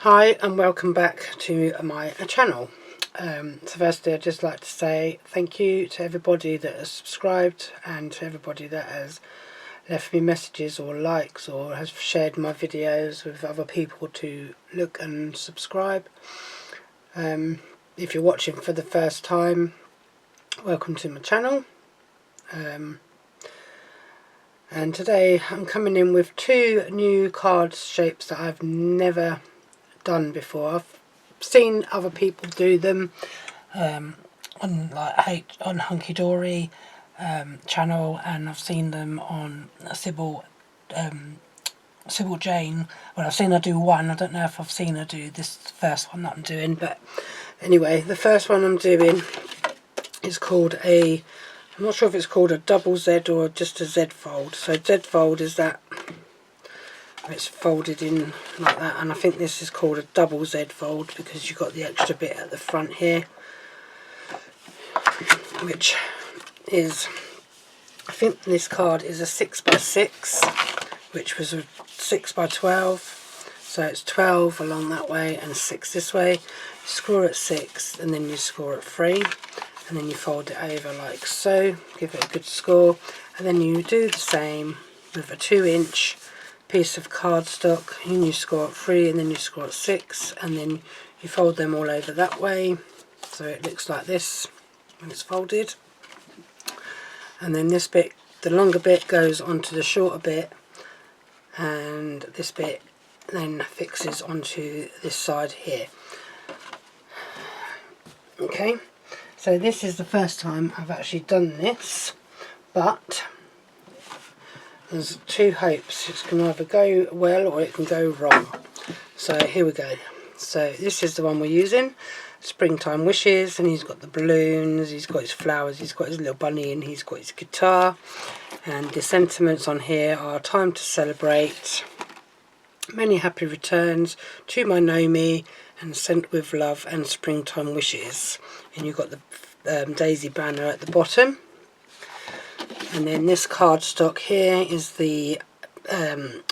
Hi and welcome back to my channel. So firstly, I'd just like to say thank you to everybody that has subscribed and to everybody that has left me messages or likes or has shared my videos with other people to look and subscribe. If you're watching for the first time, welcome to my channel. And today I'm coming in with two new card shapes that I've never done before. I've seen other people do them on Hunkydory channel, and I've seen them on Sybil Jane. Well, I've seen her do one. I don't know if I've seen her do this first one that I'm doing, but anyway, the first one I'm doing is called I'm not sure if it's called a double Z or just a Z fold. So Z fold is that it's folded in like that, and I think this is called a double Z fold because you've got the extra bit at the front here, which is, I think this card is a 6x6, which was a 6x12, so it's 12 along that way and 6 this way. You score at 6 and then you score at 3, and then you fold it over like so, give it a good score, and then you do the same with a 2-inch piece of cardstock, and you score at 3 and then you score at 6, and then you fold them all over that way so it looks like this when it's folded. And then this bit, the longer bit, goes onto the shorter bit, and this bit then fixes onto this side here. Okay, so this is the first time I've actually done this, but there's two hopes. It can either go well or it can go wrong. So here we go. So this is the one we're using, Springtime Wishes, and he's got the balloons, he's got his flowers, he's got his little bunny, and he's got his guitar. And the sentiments on here are time to celebrate, many happy returns, to my Nomi, and sent with love, and springtime wishes. And you've got the daisy banner at the bottom. And then this cardstock here is the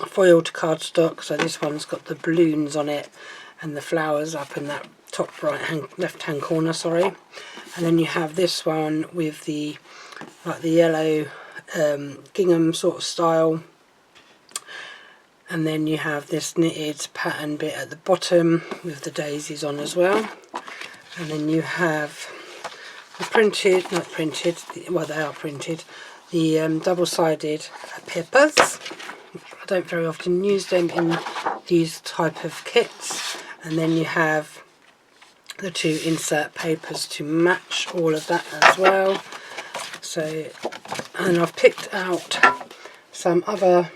foiled cardstock, so this one's got the balloons on it and the flowers up in that top left hand corner, sorry. And then you have this one with the yellow gingham sort of style, and then you have this knitted pattern bit at the bottom with the daisies on as well. And then you have the well, they are printed, the double-sided papers. I don't very often use them in these type of kits. And then you have the two insert papers to match all of that as well. So, and I've picked out some other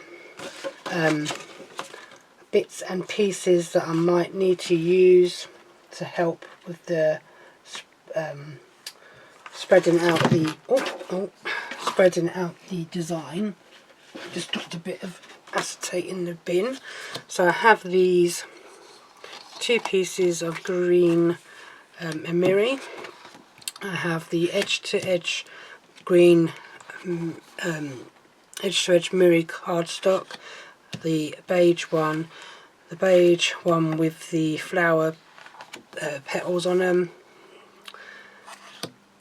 bits and pieces that I might need to use to help with the spreading out the design. Just dropped a bit of acetate in the bin. So I have these two pieces of green emery. I have the edge-to-edge green edge-to-edge mirror cardstock, the beige one with the flower petals on them,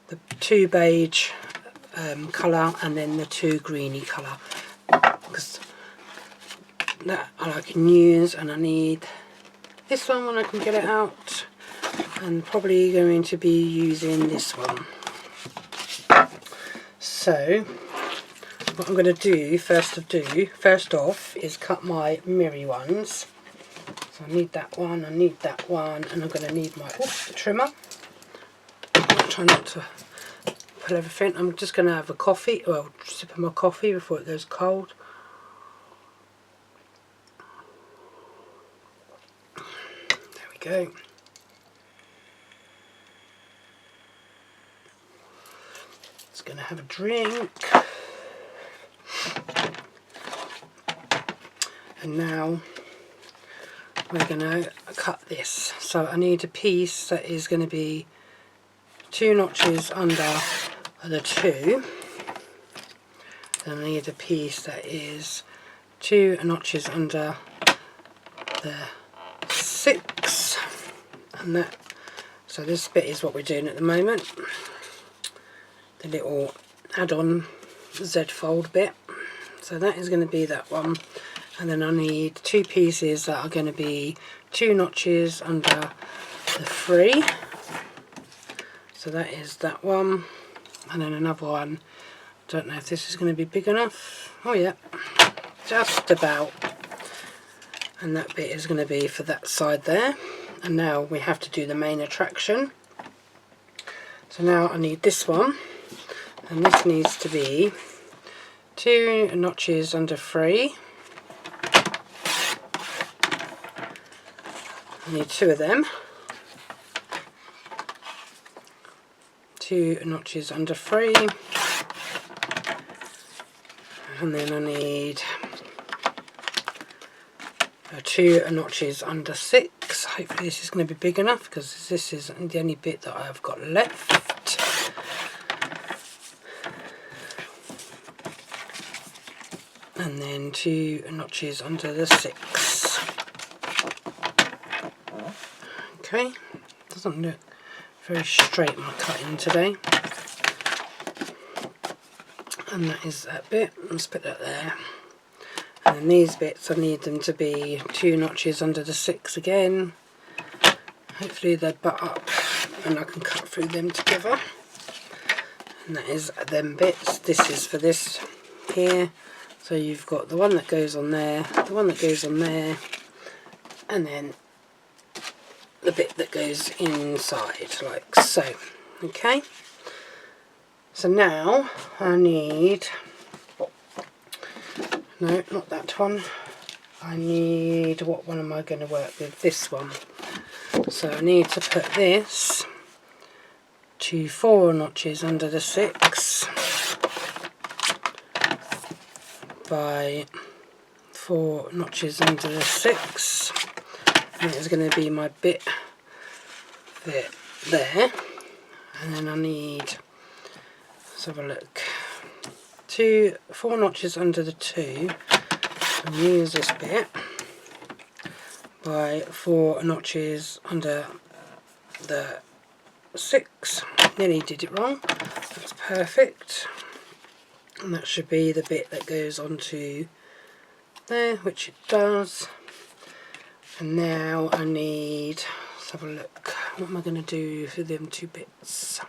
the two beige colour, and then the two greeny colour, because that I can use. And I need this one when I can get it out, and probably going to be using this one. So what I'm going to do first off is cut my mirror ones. So I need that one, and I'm going to need my trimmer. Try not to pull everything. I'm just going to have a coffee, well, sip of my coffee before it goes cold. There we go. Just going to have a drink. And now we're going to cut this. So I need a piece that is going to be 2 notches under the 2. Then I need a piece that is 2 notches under the 6. and that. So this bit is what we're doing at the moment, the little add-on Z-fold bit. So that is going to be that one, and then I need 2 pieces that are going to be 2 notches under the 3. So that is that one, and then another one. Don't know if this is going to be big enough. Oh yeah, just about. And that bit is going to be for that side there. And now we have to do the main attraction. So now I need this one, and this needs to be 2 notches under 3. I need 2 of them. 2 notches under 3. And then I need 2 notches under 6. Hopefully this is going to be big enough, because this is the only bit that I've got left. And then 2 notches under the 6. Okay, doesn't look very straight, my cutting today. And that is that bit. Let's put that there. And then these bits, I need them to be 2 notches under the 6 again. Hopefully they butt up and I can cut through them together. And that is them bits. This is for this here. So you've got the one that goes on there, the one that goes on there, and then the bit that goes inside, like so. Okay. So now I need, no, not that one. I need, what one am I going to work with? This one. So I need to put this to 4 notches under the 6 by 4 notches under the 6. And it's going to be my bit there. And then I need, let's have a look, 4 notches under the 2, and use this bit by 4 notches under the 6. Nearly did it wrong. That's perfect. And that should be the bit that goes onto there, which it does. And now I need, let's have a look, what am I going to do for them 2 bits?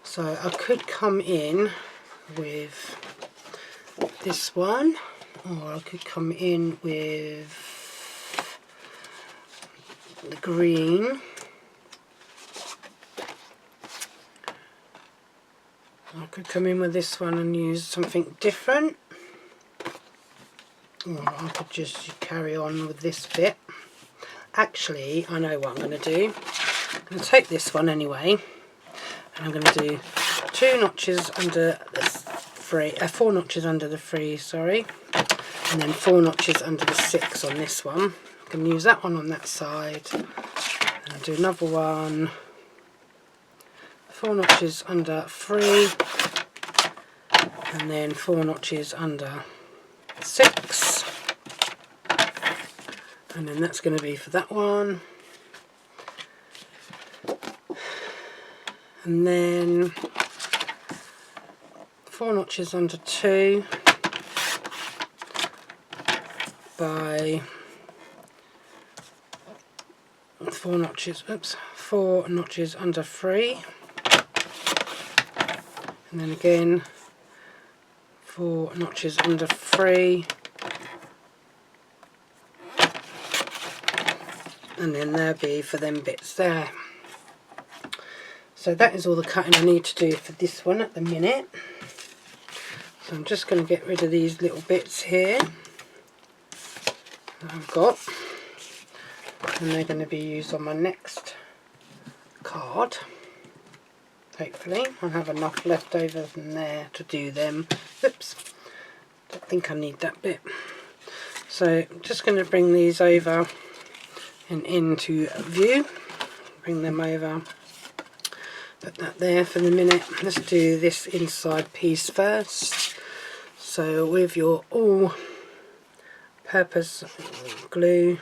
So I could come in with this one, or I could come in with the green. I could come in with this one and use something different. Or I could just carry on with this bit. Actually, I know what I'm going to do. I'm going to take this one anyway, and I'm going to do 2 notches under the 3, 4 notches under the 3, sorry, and then 4 notches under the 6 on this one. I can use that one on that side, and I'll do another one, 4 notches under 3, and then 4 notches under 6, and then that's going to be for that one. And then 4 notches under 2 by 4 notches under 3, and then again 4 notches under 3, and then there'll be for them bits there. So that is all the cutting I need to do for this one at the minute. So I'm just going to get rid of these little bits here that I've got, and they're going to be used on my next card. Hopefully I'll have enough left over from there to do them. Oops, don't think I need that bit. So I'm just going to bring these over and into view. Bring them over. Put that there for the minute. Let's do this inside piece first. So with your all-purpose glue,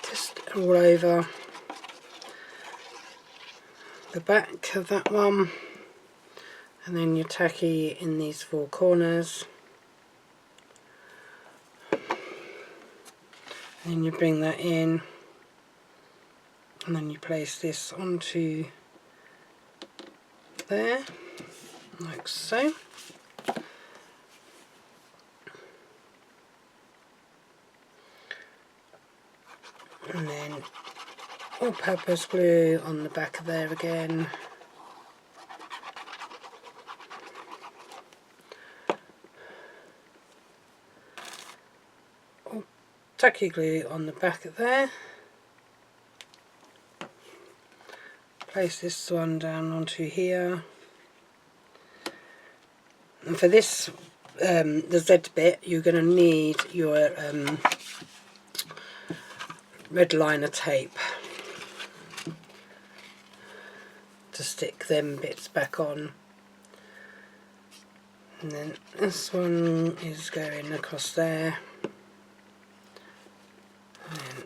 just all over the back of that one, and then your tacky in these four corners, and then you bring that in, and then you place this onto there like so. And then all-purpose glue on the back of there again. Tacky glue on the back of there. Place this one down onto here. And for this, the Z bit, you're going to need your red liner tape to stick them bits back on. And then this one is going across there. And then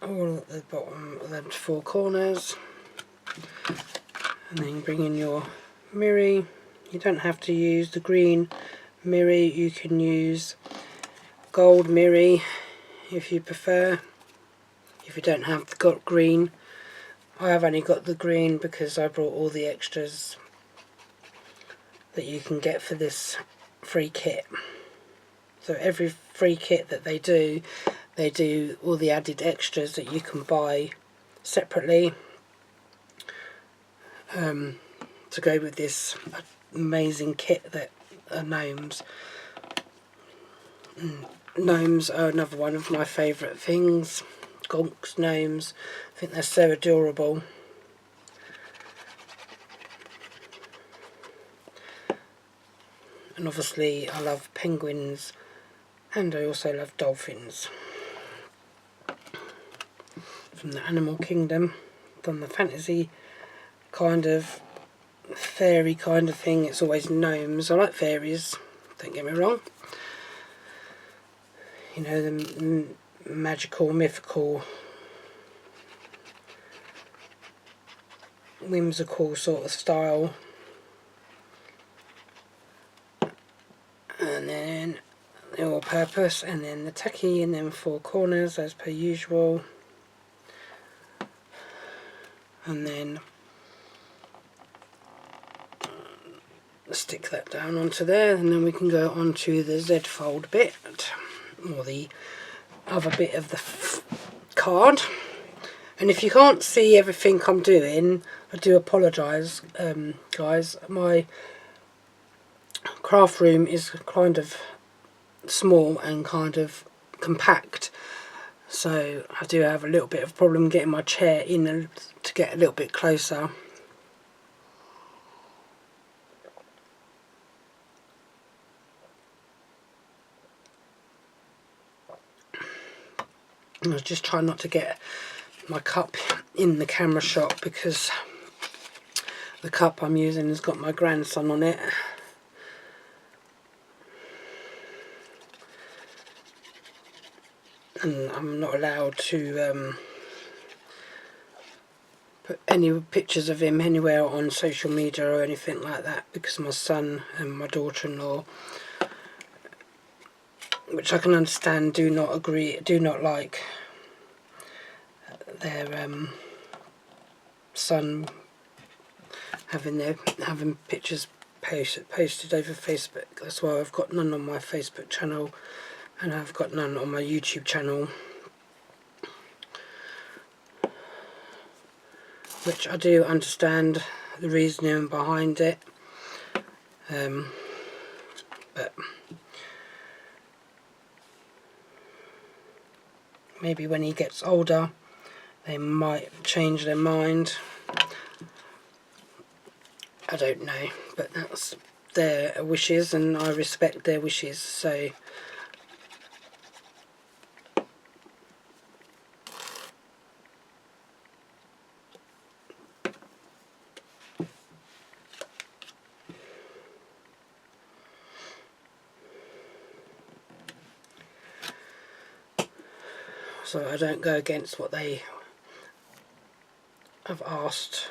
all at the bottom of the four corners. And then bring in your mirror. You don't have to use the green mirror, you can use gold mirror if you prefer, if you don't have got green. I have only got the green because I brought all the extras that you can get for this free kit. So every free kit that they do all the added extras that you can buy separately to go with this amazing kit that are gnomes. Gnomes are another one of my favourite things. Gonks gnomes, I think they're so adorable. And obviously I love penguins, and I also love dolphins. From the animal kingdom, from the fantasy kind of fairy kind of thing, it's always gnomes. I like fairies, don't get me wrong. You know, the magical, mythical, whimsical sort of style. And then the all-purpose, and then the tacky, and then four corners as per usual. And then stick that down onto there, and then we can go on to the Z-fold bit, or the other bit of the card. And if you can't see everything I'm doing, I do apologise, guys. My craft room is kind of small and kind of compact, so I do have a little bit of a problem getting my chair in to get a little bit closer. I was just trying not to get my cup in the camera shot because the cup I'm using has got my grandson on it. And I'm not allowed to put any pictures of him anywhere on social media or anything like that, because my son and my daughter-in-law, which I can understand, do not like their son having pictures posted over Facebook. That's why I've got none on my Facebook channel, and I've got none on my YouTube channel, which I do understand the reasoning behind it, but maybe when he gets older they might change their mind. I don't know, but that's their wishes and I respect their wishes. So so I don't go against what they have asked.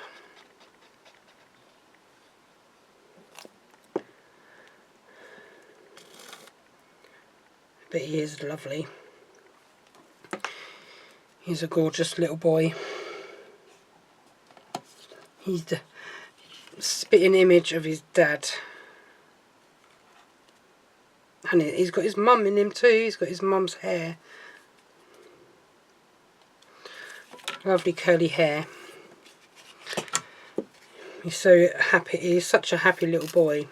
But he is lovely. He's a gorgeous little boy. He's the spitting image of his dad. And he's got his mum in him too. He's got his mum's hair. Lovely curly hair. He's so happy. He's such a happy little boy.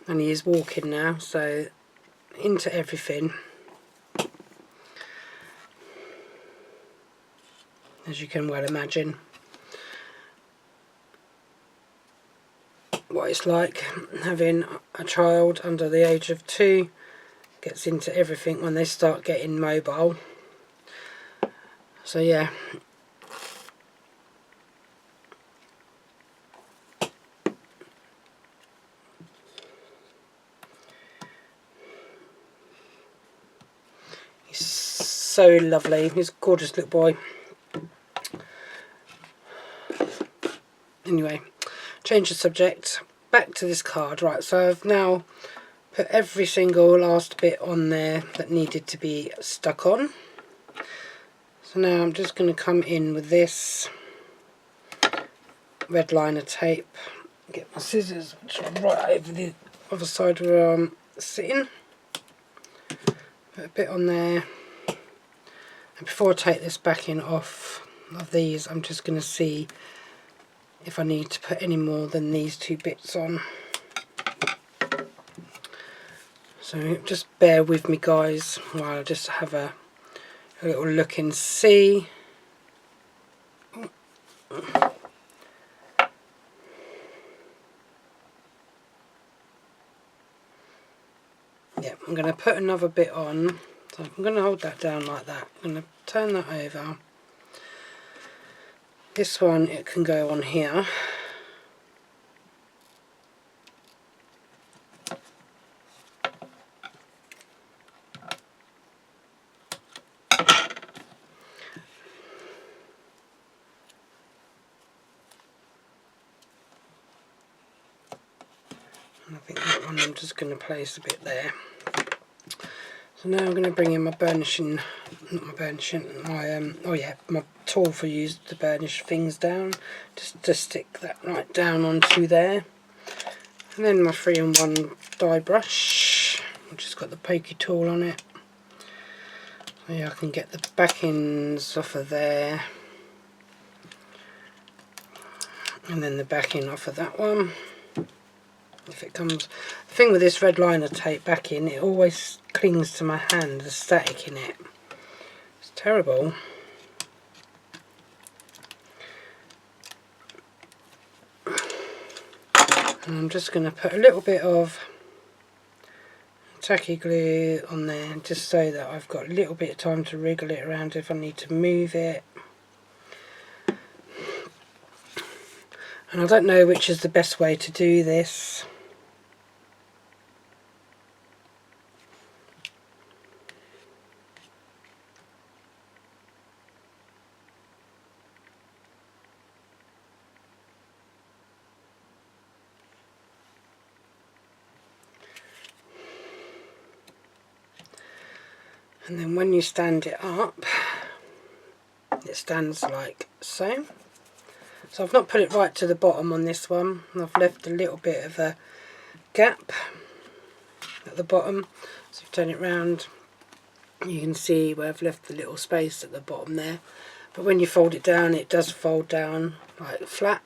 And he is walking now, so into everything. As you can well imagine what it's like having a child under the age of 2. Gets into everything when they start getting mobile. So yeah. He's so lovely. He's a gorgeous little boy. Anyway, change the subject. Back to this card. Right, so I've now put every single last bit on there that needed to be stuck on. So now I'm just going to come in with this red liner tape. Get my scissors, which are right over the other side where I'm sitting. Put a bit on there. And before I take this backing off of these, I'm just going to see if I need to put any more than these 2 bits on. So just bear with me guys while I just have a little look and see. Yeah, I'm going to put another bit on. So I'm going to hold that down like that. I'm going to turn that over. This one, it can go on here. And I think that one I'm just going to place a bit there. So now I'm going to bring in my burnishing, not my burnishing, my tool for use to burnish things down, just to stick that right down onto there. And then my 3-in-1 dye brush, which has got the pokey tool on it. So yeah, I can get the backings off of there. And then the backing off of that one. If it comes, the thing with this red liner tape backing, it always clings to my hand, there's static in it. It's terrible. And I'm just going to put a little bit of tacky glue on there, just so that I've got a little bit of time to wriggle it around if I need to move it. And I don't know which is the best way to do this. And then when you stand it up, it stands like so. So I've not put it right to the bottom on this one. I've left a little bit of a gap at the bottom. So if you turn it round, you can see where I've left the little space at the bottom there. But when you fold it down, it does fold down like flat.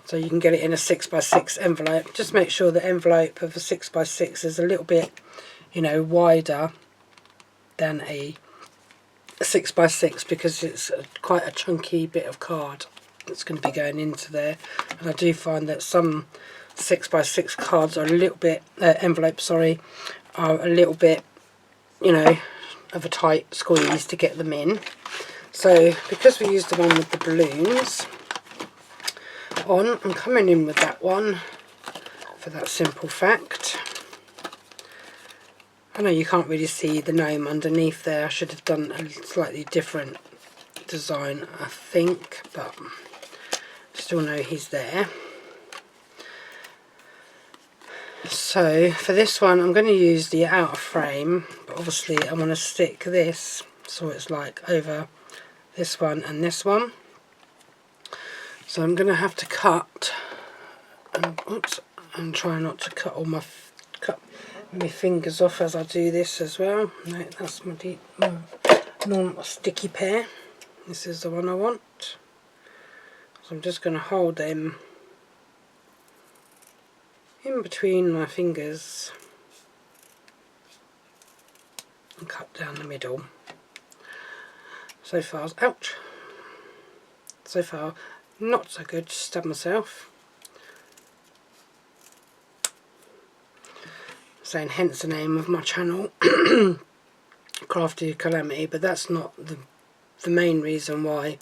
So you can get it in a 6x6 envelope. Just make sure the envelope of a 6x6 is a little bit, you know, wider than a 6x6, because it's quite a chunky bit of card that's going to be going into there. And I do find that some 6x6 cards are a little bit, envelopes, sorry, are a little bit, you know, of a tight squeeze to get them in. So because we used the one with the balloons on, I'm coming in with that one for that simple fact. I know you can't really see the gnome underneath there. I should have done a slightly different design, I think, but still know he's there. So for this one I'm going to use the outer frame, but obviously I want to stick this so it's like over this one and this one. So I'm going to have to cut, and try not to cut all my fingers off as I do this as well. No, that's my normal sticky pair. This is the one I want. So I'm just going to hold them in between my fingers and cut down the middle. So far, ouch! So far, not so good. Stab myself. Saying hence the name of my channel, Crafty Calamity, but that's not the main reason why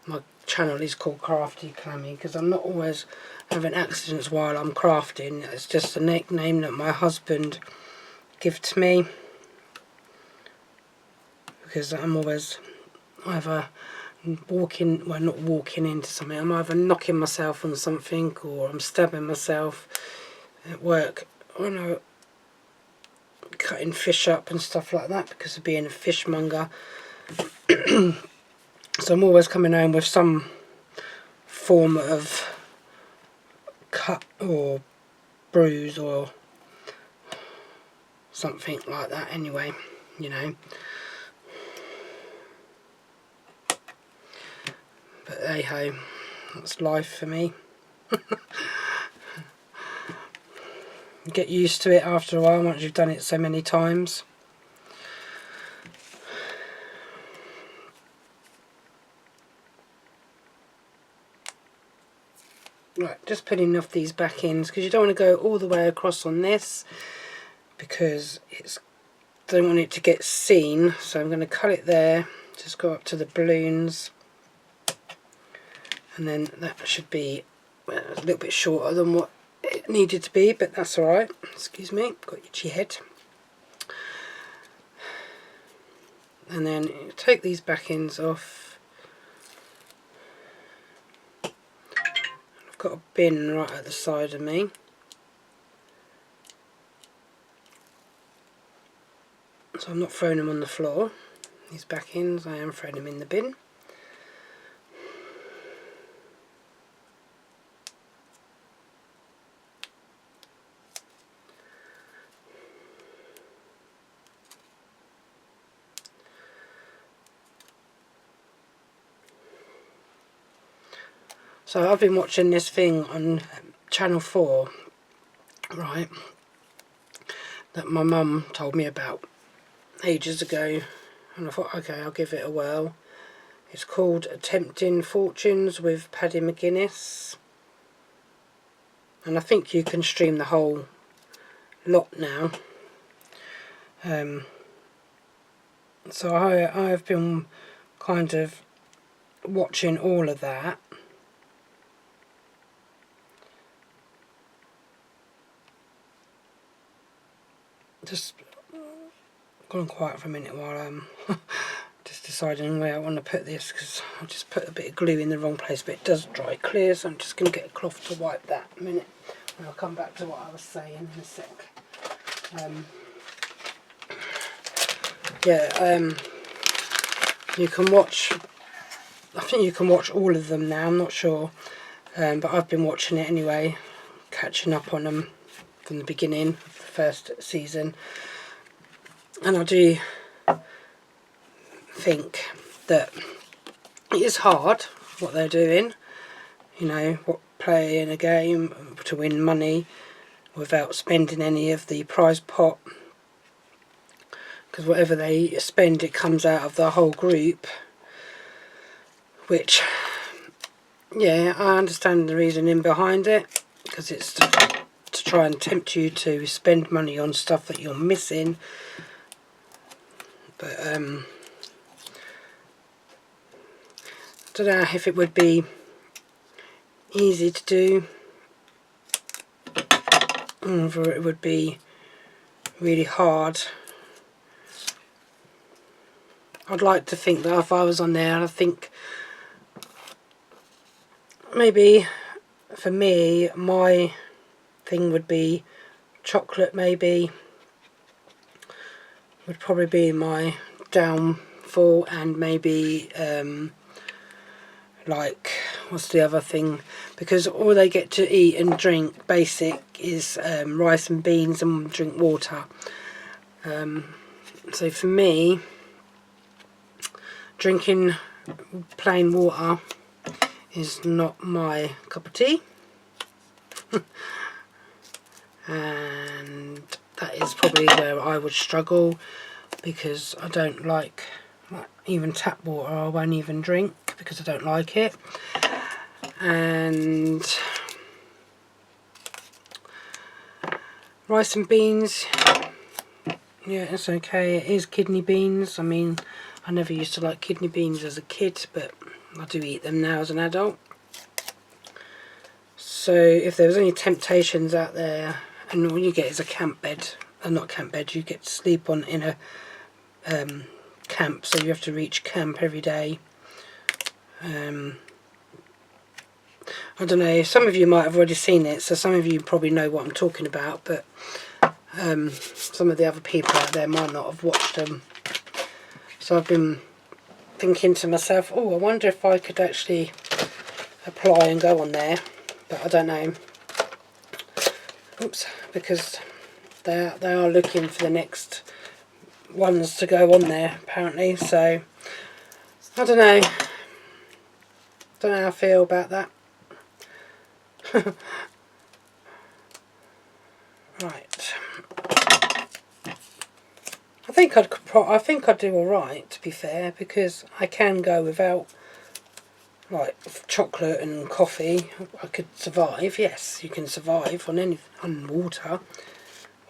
my channel is called Crafty Calamity, because I'm not always having accidents while I'm crafting. It's just a nickname that my husband gave to me, because I'm always either not walking into something, I'm either knocking myself on something or I'm stabbing myself at work. I know, cutting fish up and stuff like that because of being a fishmonger. So I'm always coming home with some form of cut or bruise or something like that anyway, you know. But hey ho, that's life for me. Get used to it after a while once you've done it so many times. Right, just putting off these back ends because you don't want to go all the way across on this because don't want it to get seen. So I'm going to cut it there, just go up to the balloons, and then that should be a little bit shorter than what it needed to be, but that's alright. Excuse me, got itchy head. And then take these back ends off. I've got a bin right at the side of me. So I'm not throwing them on the floor. These back ends, I am throwing them in the bin. So I've been watching this thing on Channel 4, right, that my mum told me about ages ago, and I thought, okay, I'll give it a whirl. It's called Tempting Fortunes with Paddy McGuinness, and I think you can stream the whole lot now. So I've been kind of watching all of that. Just gone quiet for a minute while I'm just deciding where I want to put this, because I just put a bit of glue in the wrong place, but it does dry clear, so I'm just going to get a cloth to wipe that a minute, and I'll come back to what I was saying in a sec. You can watch, I think you can watch all of them now, I'm not sure, but I've been watching it anyway, catching up on them from the beginning of the first season, and I do think that it is hard what they're doing, you know, playing a game to win money without spending any of the prize pot, because whatever they spend, it comes out of the whole group, which, yeah, I understand the reasoning behind it, because it's to try and tempt you to spend money on stuff that you're missing. But I don't know if it would be easy to do. whether it would be really hard. I'd like to think that if I was on there, I think maybe for me, my thing would be chocolate, maybe would probably be my downfall, and maybe like, what's the other thing, because all they get to eat and drink basic is rice and beans and drink water. So for me, drinking plain water is not my cup of tea. And that is probably where I would struggle, because I don't like even tap water. I won't even drink because I don't like it. And rice and beans, yeah, it's okay. It is kidney beans. I mean, I never used to like kidney beans as a kid, but I do eat them now as an adult. So if there was any temptations out there, and all you get is a camp bed, not camp bed, you get to sleep on in a camp, so you have to reach camp every day. I don't know, some of you might have already seen it, so some of you probably know what I'm talking about, but some of the other people out there might not have watched them. So I've been thinking to myself, oh, I wonder if I could actually apply and go on there, but I don't know. Oops, because they are looking for the next ones to go on there apparently, so I don't know. Don't know how I feel about that. Right. I think I'd do all right, to be fair, because I can go without like chocolate and coffee. I could survive. Yes, you can survive on water.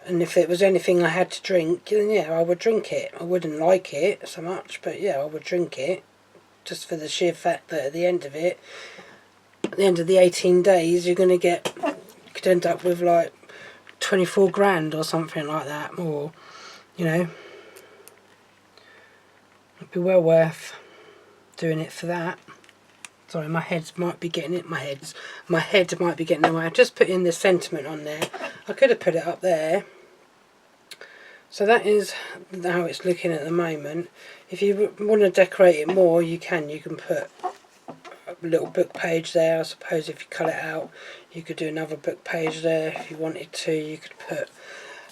And if it was anything I had to drink, then yeah, I would drink it. I wouldn't like it so much, but yeah, I would drink it, just for the sheer fact that at the end of it, at the end of the 18 days, you could end up with like 24 grand or something like that, or, you know, it'd be well worth doing it for that. Sorry, my head might be getting in the way. I've just put in the sentiment on there. I could have put it up there. So that is how it's looking at the moment. If you want to decorate it more, you can put a little book page there. I suppose if you cut it out, you could do another book page there if you wanted to. You could put,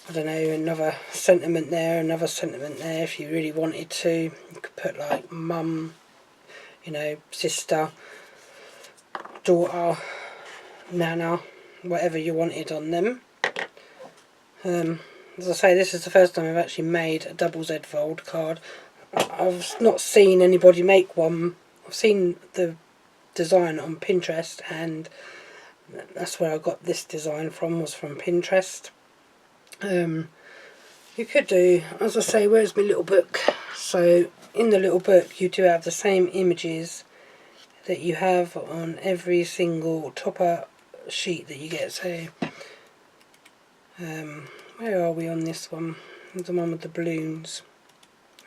I don't know, another sentiment there, another sentiment there if you really wanted to. You could put like mum, you know, sister, daughter, nana, whatever you wanted on them. As I say, this is the first time I've actually made a double Z fold card. I've not seen anybody make one. I've seen the design on Pinterest, and that's where I got this design from, was from Pinterest. You could do, as I say, where's my little book? So in the little book you do have the same images that you have on every single topper sheet that you get. So where are we on this one? The one with the balloons.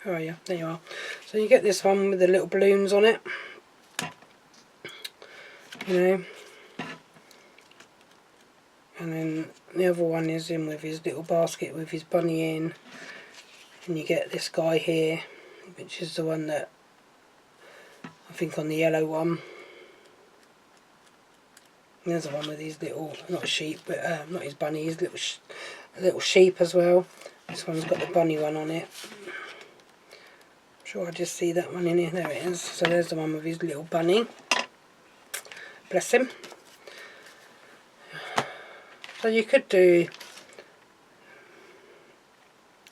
Where are you? There you are. So you get this one with the little balloons on it, you know, and then the other one is in with his little basket with his bunny in, and you get this guy here, which is the one that I think on the yellow one. And there's the one with his little, not a sheep, but not his bunny, his little sheep as well. This one's got the bunny one on it. I'm sure I just see that one in here. There it is. So there's the one with his little bunny. Bless him. So you could do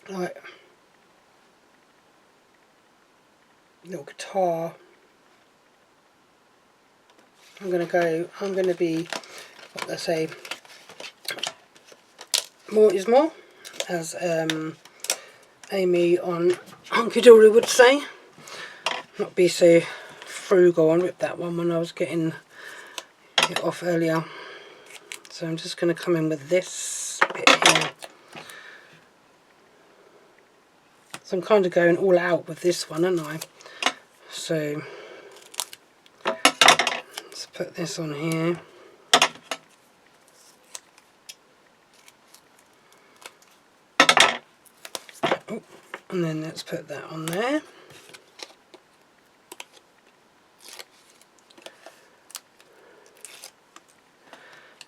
like little guitar. I'm going to be, what they say, more is more, as Amy on Hunkydory would say. Not be so frugal. I ripped that one when I was getting it off earlier. So I'm just going to come in with this. bit here. So I'm kind of going all out with this one, aren't I? So let's put this on here. Oh, and then let's put that on there.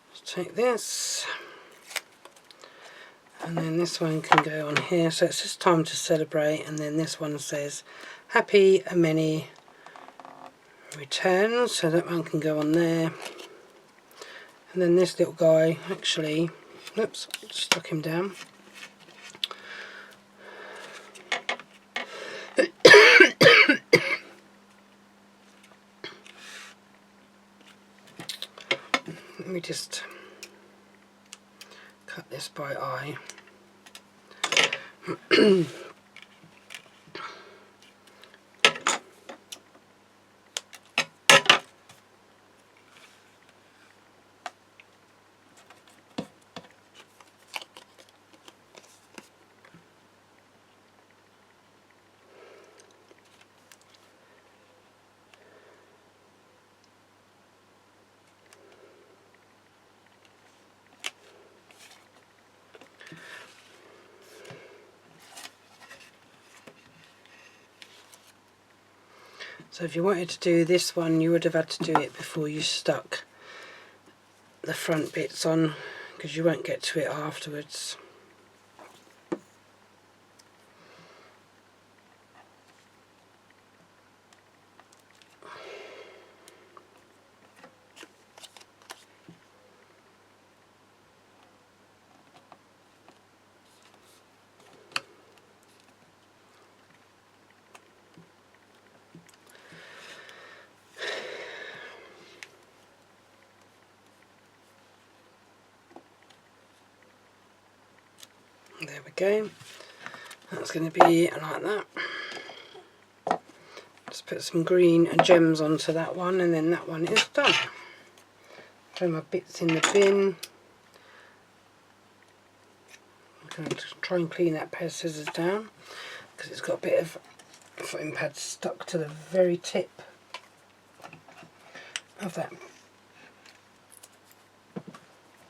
Let's take this. And then this one can go on here, so it's just time to celebrate. And then this one says happy and many returns, so that one can go on there. And then this little guy, actually, oops, stuck him down. Let me just cut this by eye. So if you wanted to do this one, you would have had to do it before you stuck the front bits on, because you won't get to it afterwards. There we go. That's going to be like that. Just put some green and gems onto that one, and then that one is done. Throw my bits in the bin. I'm going to try and clean that pair of scissors down, because it's got a bit of footing pad stuck to the very tip of that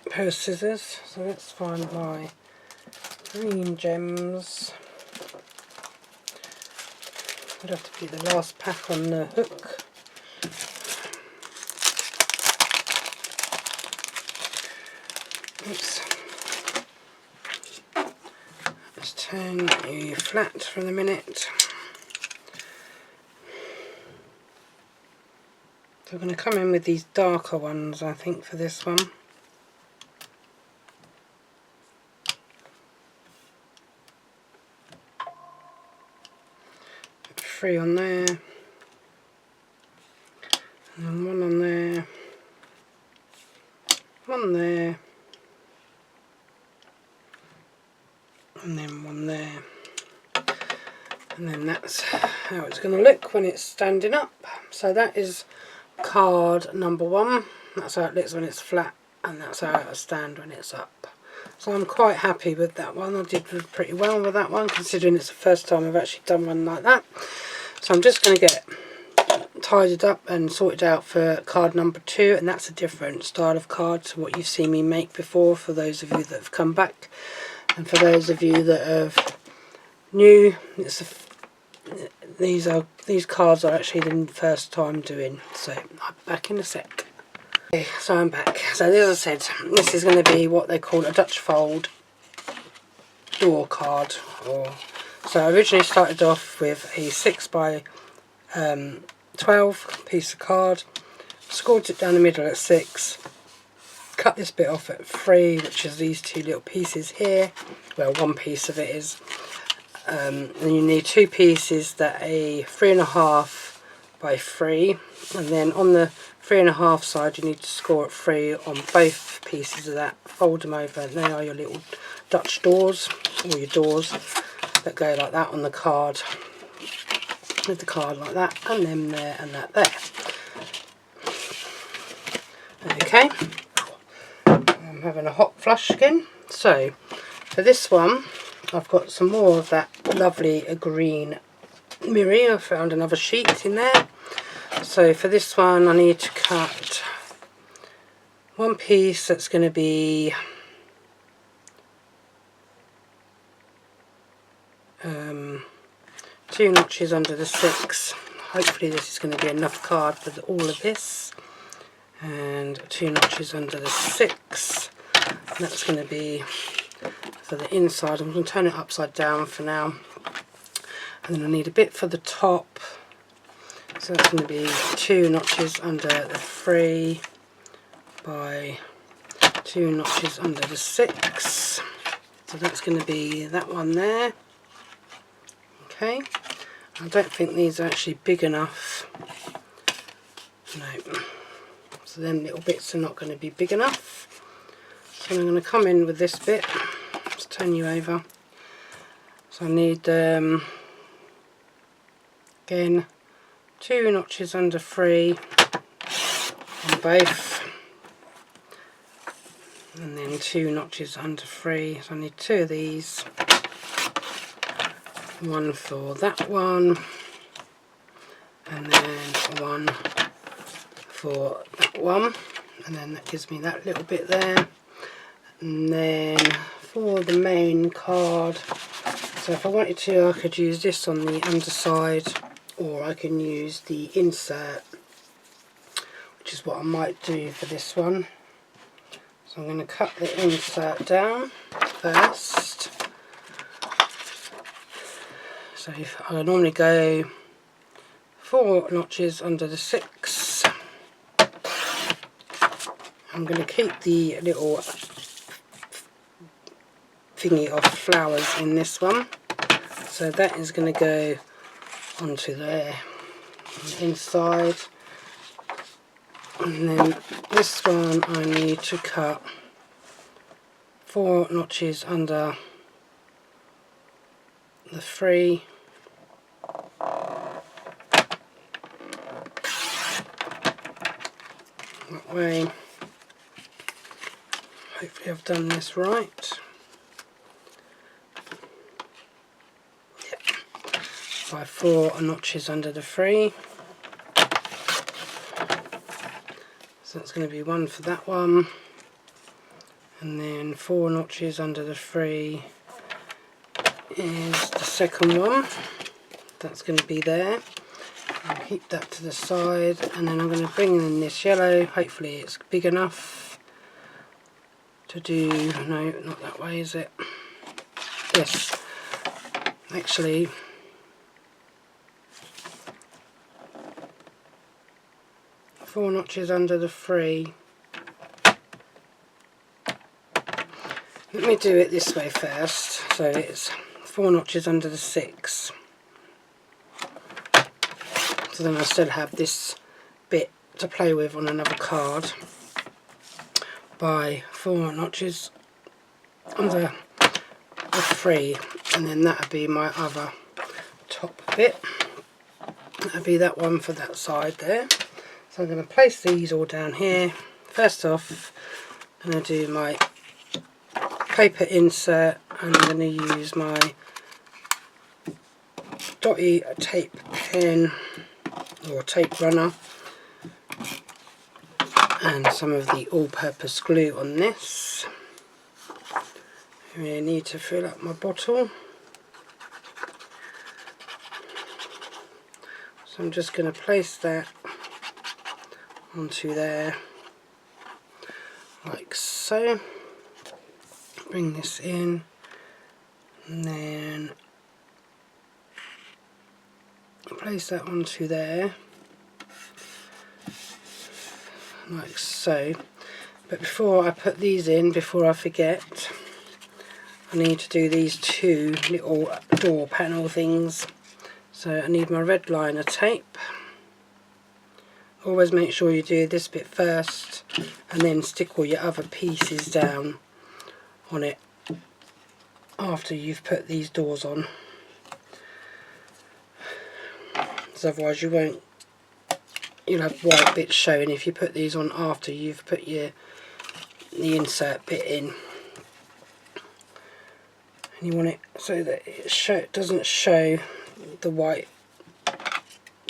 pair of scissors. So let's find my green gems. Would have to be the last pack on the hook. Oops. Let's turn you flat for a minute. So we're going to come in with these darker ones, I think, for this one. 3 on there, and then 1 on there, 1 there, and then 1 there, and then that's how it's going to look when it's standing up. So that is card number 1. That's how it looks when it's flat, and that's how it'll stand when it's up. So I'm quite happy with that one. I did pretty well with that one, considering it's the first time I've actually done one like that. So I'm just going to get tidied up and sorted out for card number 2, and that's a different style of card to what you've seen me make before, for those of you that have come back. And for those of you that are new, these cards are actually the first time doing. So I'm back in a sec. Okay, so I'm back. So as I said, this is going to be what they call a Dutch fold door card. So I originally started off with a 6 by 12 piece of card, scored it down the middle at 6, cut this bit off at 3, which is these 2 little pieces here. Well, one piece of it is. And you need 2 pieces that are 3.5 by 3, and then on the 3.5 side you need to score at 3 on both pieces of that. Fold them over, and they are your little Dutch doors, or your doors that go like that on the card, with the card like that, and them there and that there. Okay, I'm having a hot flush again. So for this one I've got some more of that lovely green mirror. I found another sheet in there. So for this one I need to cut one piece that's going to be 2 notches under the 6. Hopefully this is going to be enough card for all of this. And 2 notches under the 6. And that's going to be for the inside. I'm going to turn it upside down for now. And then I need a bit for the top. So that's going to be 2 notches under the 3 by 2 notches under the 6. So that's going to be that one there. Okay. I don't think these are actually big enough. No. So then little bits are not going to be big enough. So I'm going to come in with this bit. Just turn you over. So I need again 2 notches under 3 on both, and then 2 notches under 3. So I need 2 of these. One for that one, and then one for that one, and then that gives me that little bit there. And then for the main card, so if I wanted to I could use this on the underside, or I can use the insert, which is what I might do for this one. So I'm going to cut the insert down first. So if I normally go 4 notches under the 6. I'm going to keep the little thingy of flowers in this one. So that is going to go onto there on the inside. And then this one I need to cut 4 notches under the 3. That way. Hopefully I've done this right. Yep. By 4 notches under the 3. So that's going to be 1 for that one. And then 4 notches under the 3 is the second one. That's going to be there. I'll keep that to the side, and then I'm going to bring in this yellow. Hopefully it's big enough to do, no, not that way, is it? Yes, actually, four notches under the 3. Let me do it this way first. So it's 4 notches under the 6. So then I still have this bit to play with on another card. By 4 notches under the 3, and then that would be my other top bit. That would be that one for that side there. So I'm going to place these all down here. First off, I'm going to do my paper insert, and I'm going to use my dotty tape pen or tape runner and some of the all-purpose glue on this. I really need to fill up my bottle. So I'm just going to place that onto there like so. Bring this in, and then place that onto there like so. But before I put these in, before I forget, I need to do these 2 little door panel things. So I need my red liner tape. Always make sure you do this bit first and then stick all your other pieces down on it after you've put these doors on. So otherwise you'll have white bits showing if you put these on after you've put your the insert bit in, and you want it so that it doesn't show the white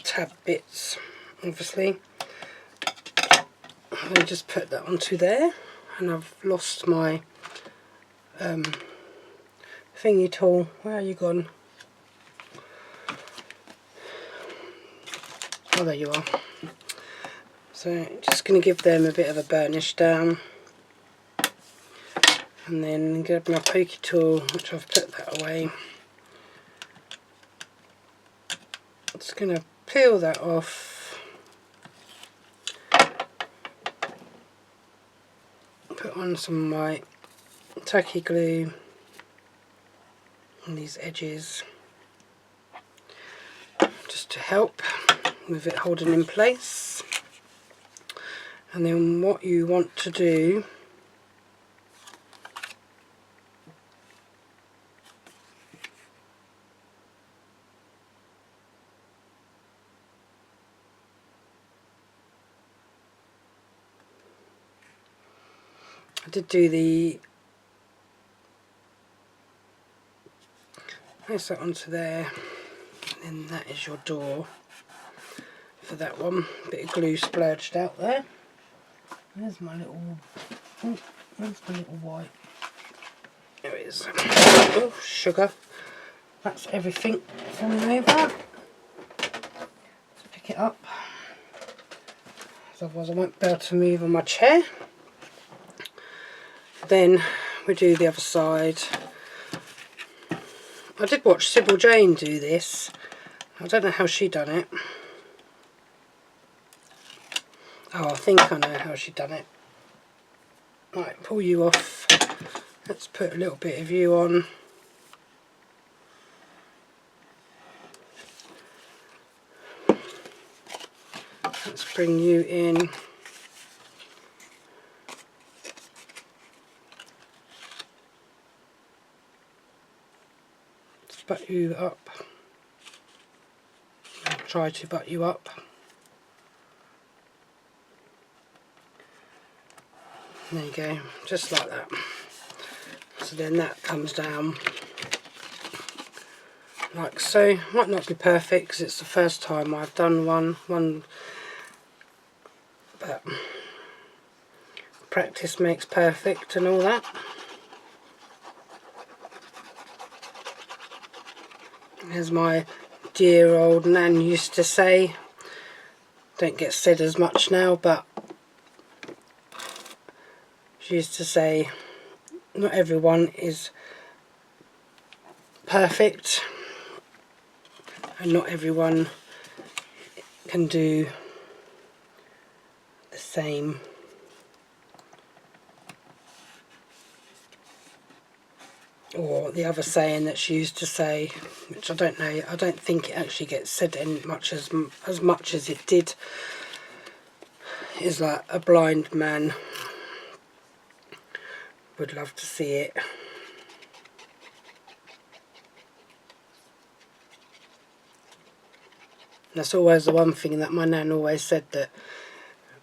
tab bits, obviously. I just put that onto there, and I've lost my thingy tool. Where are you gone? Oh, there you are. So just going to give them a bit of a burnish down, and then grab my pokey tool, which I've put that away. Just going to peel that off, put on some of my tacky glue on these edges, just to help with it holding in place. And then what you want to do I did do the place that onto there, and then that is your door for that one. Bit of glue splurged out there. There's my little, oh, where's my little white? There it is. Oh, sugar. That's everything falling over. Let's pick it up, otherwise I won't be able to move on my chair. Then we do the other side. I did watch Sybil Jane do this. I don't know how she done it. Oh, I think I know how she done it. Right, pull you off. Let's put a little bit of you on. Let's bring you in. Let's butt you up. I'll try to butt you up. There you go, just like that. So then that comes down like so. Might not be perfect because it's the first time I've done one, but practice makes perfect and all that. As my dear old nan used to say, don't get said as much now, but she used to say, not everyone is perfect, and not everyone can do the same. Or the other saying that she used to say, which I don't know, I don't think it actually gets said in much as much as it did, is like a blind man would love to see it. That's always the one thing that my nan always said, that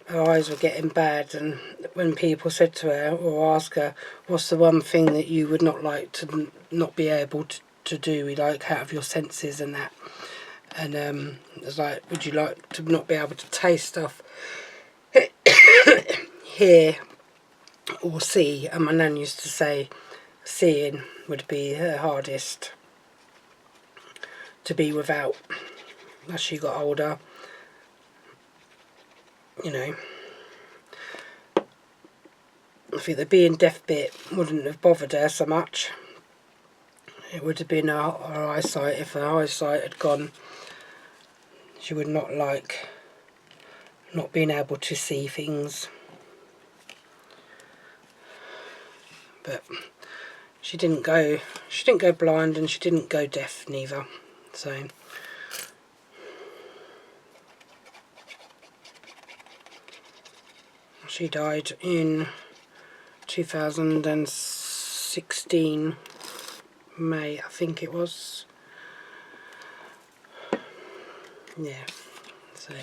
her eyes were getting bad, and when people said to her or ask her, what's the one thing that you would not like to not be able to do, like out of your senses and that, and it's like, would you like to not be able to taste stuff, hear or see? And my nan used to say seeing would be her hardest to be without. As she got older, you know, I think the being deaf bit wouldn't have bothered her so much. It would have been her eyesight. If her eyesight had gone, she would not like not being able to see things. But she didn't go blind, and she didn't go deaf neither. So she died in 2016, May, I think it was. Yeah, so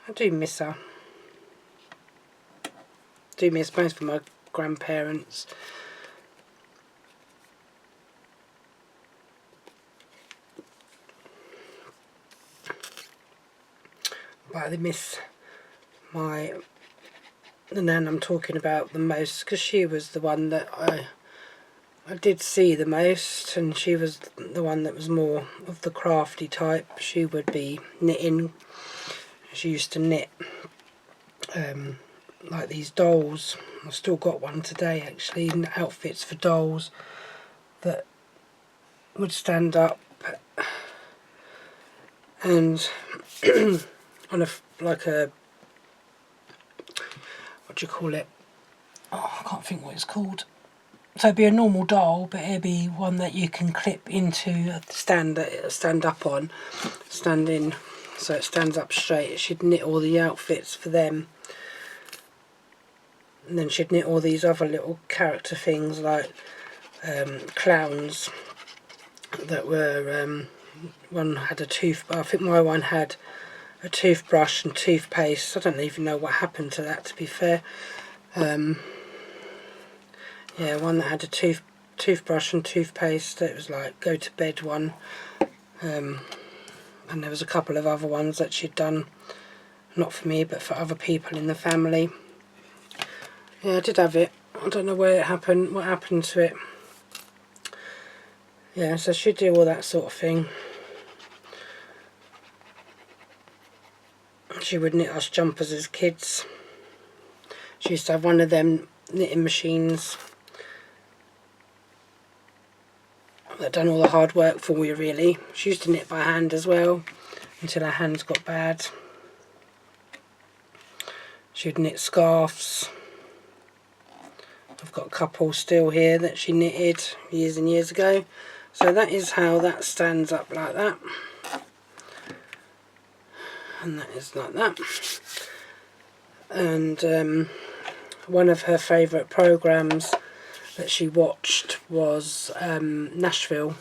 I do miss her. do miss most of my grandparents. But I miss the nan I'm talking about the most, because she was the one that I did see the most, and she was the one that was more of the crafty type. She would be knitting. She used to knit like these dolls. I've still got one today actually, outfits for dolls that would stand up and on like a, what do you call it? Oh, I can't think what it's called. So it'd be a normal doll, but it'd be one that you can clip into a stand that it'll stand up on, stand in, so it stands up straight. She'd knit all the outfits for them. And then she'd knit all these other little character things like clowns that were, one had a I think my one had a toothbrush and toothpaste. I don't even know what happened to that, to be fair. Yeah, one that had a toothbrush and toothpaste. It was like go to bed one. And there was a couple of other ones that she'd done, not for me but for other people in the family. Yeah, I did have it. I don't know where it happened, what happened to it. Yeah, so she'd do all that sort of thing. She would knit us jumpers as kids. She used to have one of them knitting machines that done all the hard work for you, really. She used to knit by hand as well, until her hands got bad. She'd knit scarves. I've got a couple still here that she knitted years and years ago. So that is how that stands up, like that. And that is like that. And one of her favourite programmes that she watched was Nashville.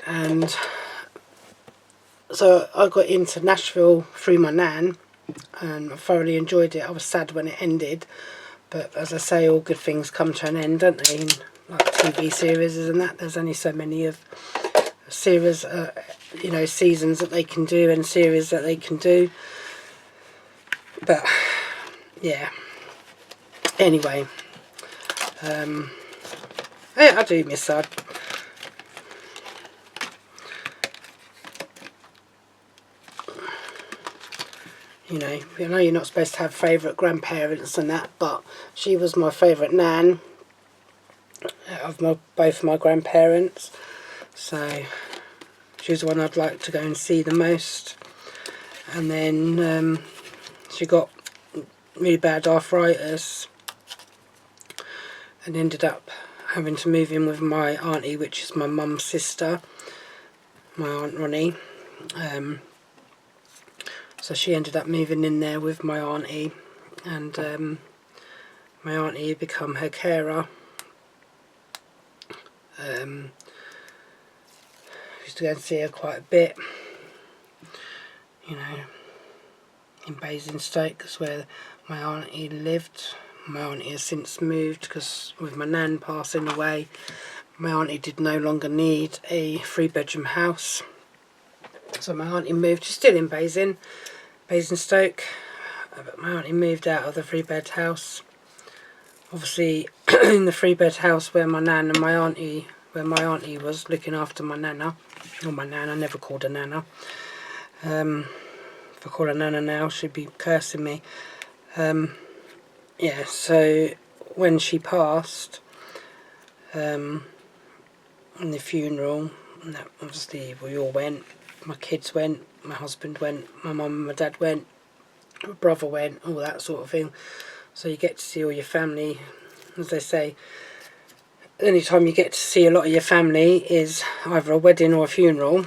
And so I got into Nashville through my nan, and I thoroughly enjoyed it. I was sad when it ended, but as I say, all good things come to an end, don't they? In like TV series and that, there's only so many of series, you know, seasons that they can do and series that they can do. But yeah, anyway, yeah, I do miss her. You know, I know you're not supposed to have favourite grandparents and that, but she was my favourite nan of both my grandparents. So she was the one I'd like to go and see the most. And then she got really bad arthritis and ended up having to move in with my auntie, which is my mum's sister, my Aunt Ronnie. So she ended up moving in there with my auntie, and my auntie had become her carer. Used to go and see her quite a bit, you know, in Basingstoke, because where my auntie lived. My auntie has since moved, because with my nan passing away, my auntie did no longer need a 3-bedroom house. So my auntie moved. She's still in Basingstoke, but my auntie moved out of the 3-bed house. Obviously, in the 3-bed house where my nan and my auntie, where my auntie was looking after my nana, or my nan, I never called her nana. If I call her nana now, she'd be cursing me. Yeah, so when she passed, on the funeral, and that obviously we all went. My kids went, my husband went, my mum and my dad went, my brother went, all that sort of thing. So you get to see all your family. As they say, the only time you get to see a lot of your family is either a wedding or a funeral.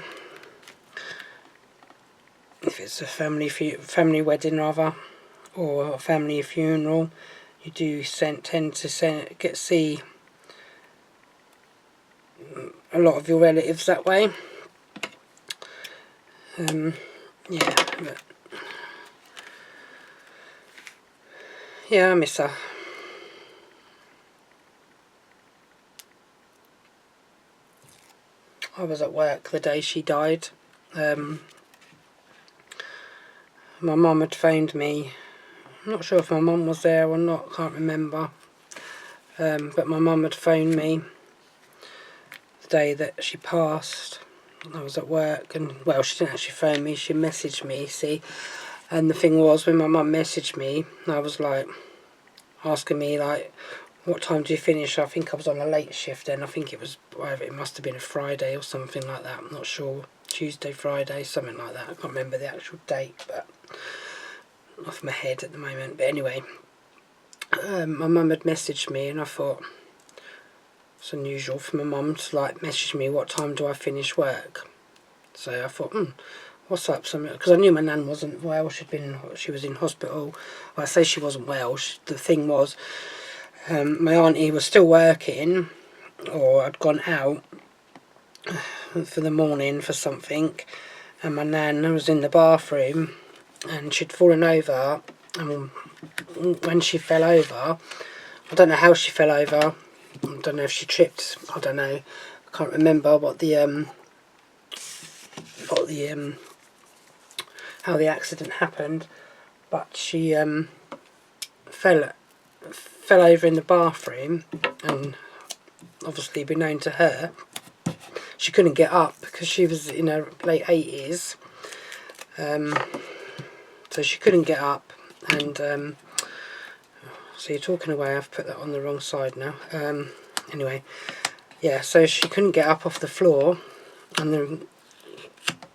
If it's a family wedding rather, or a family funeral, you do tend to get to see a lot of your relatives that way. Yeah, but Yeah, I miss her. I was at work the day she died. My mum had phoned me. I'm not sure if my mum was there or not, can't remember. But my mum had phoned me the day that she passed. I was at work, and well, she didn't actually phone me, she messaged me, see. And the thing was, when my mum messaged me, I was like, asking me like, what time do you finish? I think I was on a late shift then. I think it was, it must have been a Friday or something like that. I'm not sure. Tuesday, Friday, something like that. I can't remember the actual date, but off my head at the moment. But anyway, my mum had messaged me, and I thought it's unusual for my mum to like message me, what time do I finish work? So I thought, what's up? Because I knew my nan wasn't well. She was in hospital. Well, I say she wasn't well. The thing was, my auntie was still working, or had gone out for the morning for something, and my nan was in the bathroom, and she'd fallen over, and when she fell over, I don't know how she fell over. I don't know if she tripped. I don't know. I can't remember how the accident happened, but she fell over in the bathroom, and obviously be known to her, she couldn't get up because she was in her late 80s, so she couldn't get up, and so you're talking away, I've put that on the wrong side now. Anyway, yeah, so she couldn't get up off the floor, and then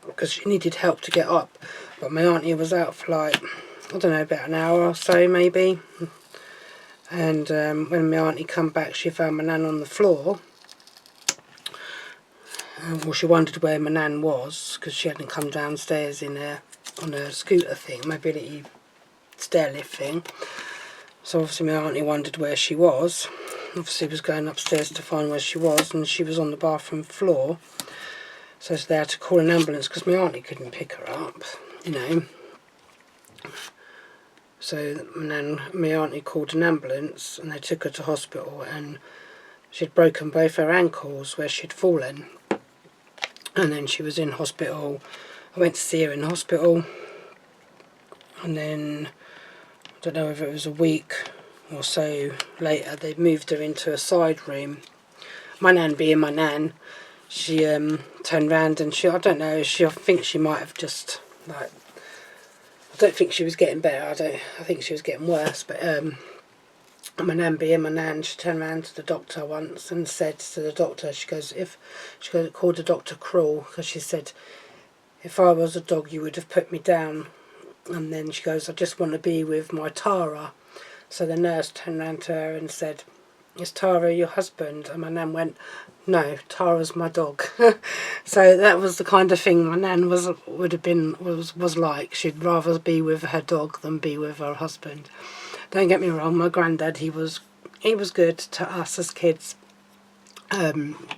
because she needed help to get up, but my auntie was out for like, I don't know, about an hour or so maybe, and when my auntie come back, she found my nan on the floor. Well, she wondered where my nan was, because she hadn't come downstairs on a scooter thing, mobility stair lift thing. So obviously my auntie wondered where she was. Obviously was going upstairs to find where she was, and she was on the bathroom floor. So they had to call an ambulance because my auntie couldn't pick her up, you know. So my auntie called an ambulance, and they took her to hospital, and she'd broken both her ankles where she'd fallen. And then she was in hospital. I went to see her in hospital, and then I don't know whether it was a week or so later, they moved her into a side room. My nan being my nan, she turned round, and I don't know, I think she might have just like, I don't think she was getting better, I think she was getting worse, but my nan being my nan, she turned round to the doctor once and said to the doctor, she called the doctor cruel, because she said, if I was a dog you would have put me down. And then she goes, I just want to be with my Tara. So the nurse turned round to her and said, is Tara your husband? And my nan went, no, Tara's my dog. So that was the kind of thing my nan was like. She'd rather be with her dog than be with her husband. Don't get me wrong, my granddad, he was good to us as kids.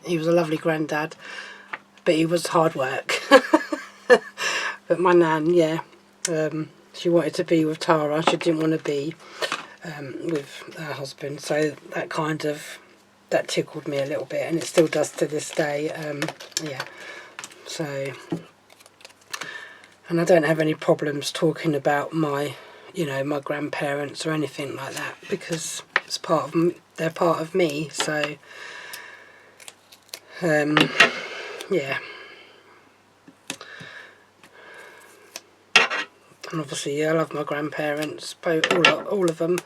He was a lovely granddad, but he was hard work. But my nan, yeah, she wanted to be with Tara. She didn't want to be with her husband. So that tickled me a little bit, and it still does to this day. Yeah. So, and I don't have any problems talking about my grandparents or anything like that, because it's they're part of me. So, yeah. And obviously, I love my grandparents, all of them.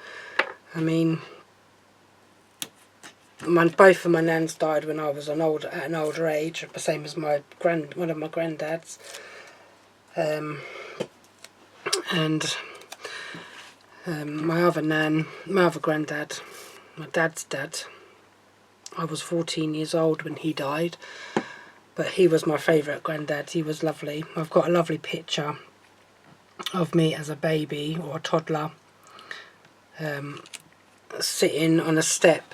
I mean, both of my nans died when I was at an older age, the same as one of my granddads. And my other granddad, my dad's dad, I was 14 years old when he died, but he was my favourite granddad. He was lovely. I've got a lovely picture of me as a baby or a toddler, sitting on a step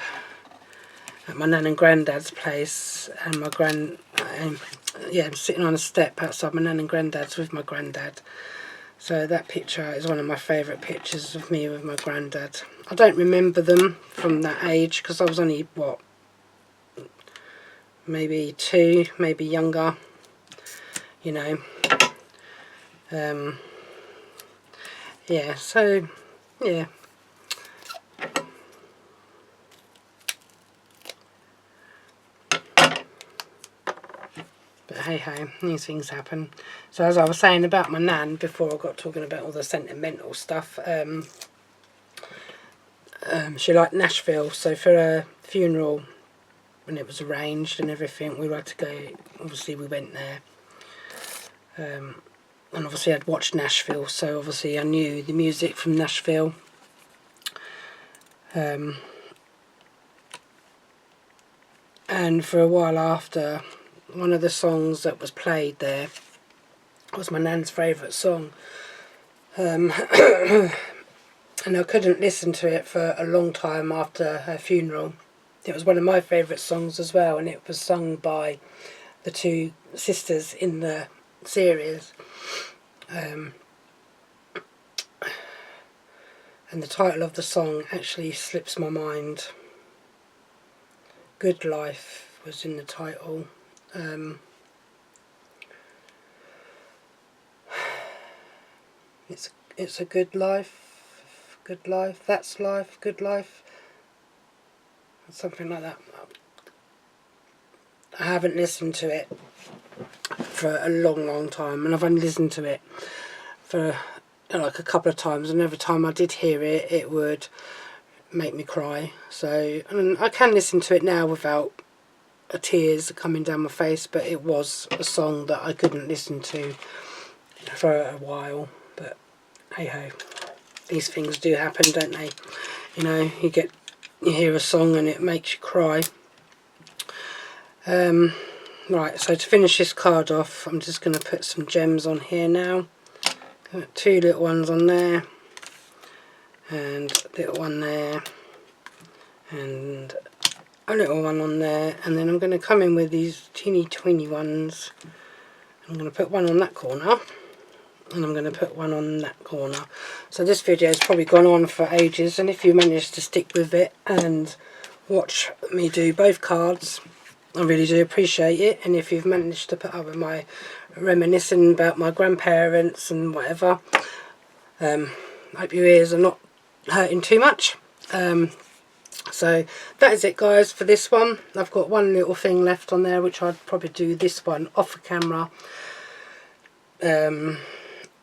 at my nan and granddad's place, and I'm sitting on a step outside my nan and granddad's with my granddad, So that picture is one of my favourite pictures of me with my granddad. I don't remember them from that age because I was only, what, maybe 2, maybe younger, you know. Yeah, so, yeah. But hey ho, these things happen. So as I was saying about my nan before I got talking about all the sentimental stuff, she liked Nashville, so for her funeral, when it was arranged and everything, we had to go. Obviously we went there, and obviously I'd watched Nashville, so obviously I knew the music from Nashville. And for a while after, one of the songs that was played there was my nan's favourite song, and I couldn't listen to it for a long time after her funeral. It was one of my favourite songs as well, and it was sung by the 2 sisters in the series. And the title of the song actually slips my mind. Good Life was in the title. It's a good life, that's life, good life, something like that. I haven't listened to it for a long time, and I've only listened to it for like a couple of times, and every time I did hear it, it would make me cry. So, and I can listen to it now without tears coming down my face, but it was a song that I couldn't listen to for a while. But hey ho, these things do happen, don't they? You know, you hear a song and it makes you cry. Right, so to finish this card off, I'm just going to put some gems on here now. Got 2 little ones on there, and a little one there, and a little one on there, and then I'm going to come in with these teeny ones. I'm going to put one on that corner, and I'm going to put one on that corner. So this video has probably gone on for ages, and if you manage to stick with it and watch me do both cards, I really do appreciate it. And if you've managed to put up with my reminiscing about my grandparents and whatever, I hope your ears are not hurting too much. So that is it, guys, for this one. I've got one little thing left on there, which I'd probably do this one off the camera, and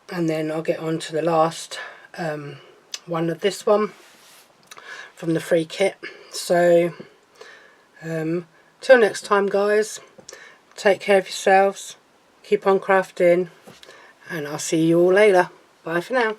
then I'll get on to the last one of this one from the free kit. So till next time, guys, take care of yourselves, keep on crafting, and I'll see you all later. Bye for now.